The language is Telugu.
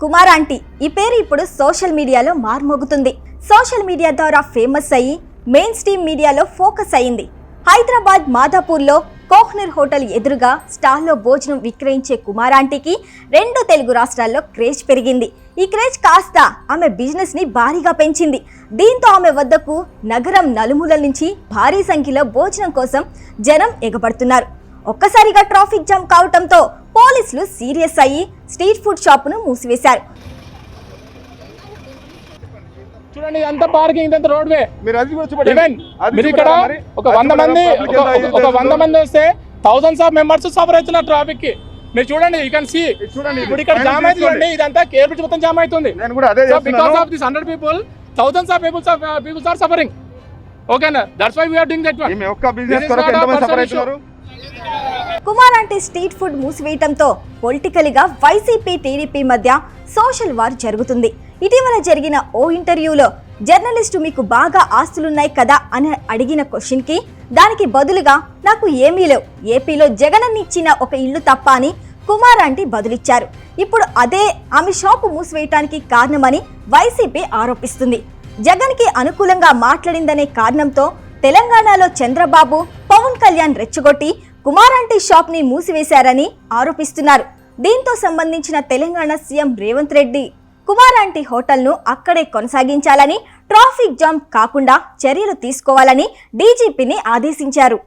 కుమార్ ఆంటీ ఈ పేరు ఇప్పుడు సోషల్ మీడియాలో మార్మోగుతుంది. సోషల్ మీడియా ద్వారా ఫేమస్ అయ్యి మెయిన్ స్ట్రీమ్ మీడియాలో ఫోకస్ అయింది. హైదరాబాద్ మాదాపూర్లో కోహ్నూర్ హోటల్ ఎదురుగా స్టాల్లో భోజనం విక్రయించే కుమార్ ఆంటీకి 2 తెలుగు రాష్ట్రాల్లో క్రేజ్ పెరిగింది. ఈ క్రేజ్ కాస్త ఆమె బిజినెస్ ని భారీగా పెంచింది. దీంతో ఆమె వద్దకు నగరం నలుమూలల నుంచి భారీ సంఖ్యలో భోజనం కోసం జనం ఎగబడుతున్నారు. ఒక్కసారిగా ట్రాఫిక్ జామ్ కావడంతో పోలీసులు సీరియస్ అయ్యి స్ట్రీట్ ఫుడ్ షాపును మూసివేశారు. చూడండి, ఇదంతా పార్కింగ్, ఇదంతా రోడ్వే. మీరు ఇక్కడ ఒక 100 మంది వస్తే థౌసండ్స్ ఆఫ్ మెంబర్స్ సఫర్ అవుతున్నారు ట్రాఫిక్ కి. మీరు చూడండి, యూ కెన్ సీ. చూడండి, ఇప్పుడు ఇక్కడ జామ్ అవుతుంది. ఇదంతా కేర్ బ్రిడ్జ్ మొత్తం జామ్ అవుతుంది. Because of this 100 people, thousands of people are suffering. ఓకేనా? That's why we are doing that one. మీ ఒక్క బిజినెస్ కొరకు ఎంత మంది సఫర్ అవుతున్నారు? కుమార్ ఆంటీ స్ట్రీట్ ఫుడ్ మూసివేయటంతో పొలిటికల్ గా వైసీపీ టీడీపీ మధ్య సోషల్ వార్ జరుగుతుంది. ఇటీవల జరిగిన ఓ ఇంటర్వ్యూలో జర్నలిస్టు మీకు బాగా ఆస్తులున్నాయి కదా అని అడిగిన క్వశ్చన్ కి దానికి బదులుగా నాకు ఏమీ లేవు, ఏపీలో జగన్ ఇచ్చిన ఒక ఇల్లు తప్ప అని కుమార్ ఆంటీ బదులిచ్చారు. ఇప్పుడు అదే ఆమె షాపు మూసివేయటానికి కారణమని వైసీపీ ఆరోపిస్తుంది. జగన్ కి అనుకూలంగా మాట్లాడిందనే కారణంతో తెలంగాణలో చంద్రబాబు, పవన్ కళ్యాణ్ రెచ్చగొట్టి కుమార్ ఆంటీ షాప్ ని మూసివేశారని ఆరోపిస్తున్నారు. దీంతో సంబంధించిన తెలంగాణ సీఎం రేవంత్ రెడ్డి కుమార్ ఆంటీ హోటల్ను అక్కడే కొనసాగించాలని, ట్రాఫిక్ జామ్ కాకుండా చర్యలు తీసుకోవాలని డీజీపీని ఆదేశించారు.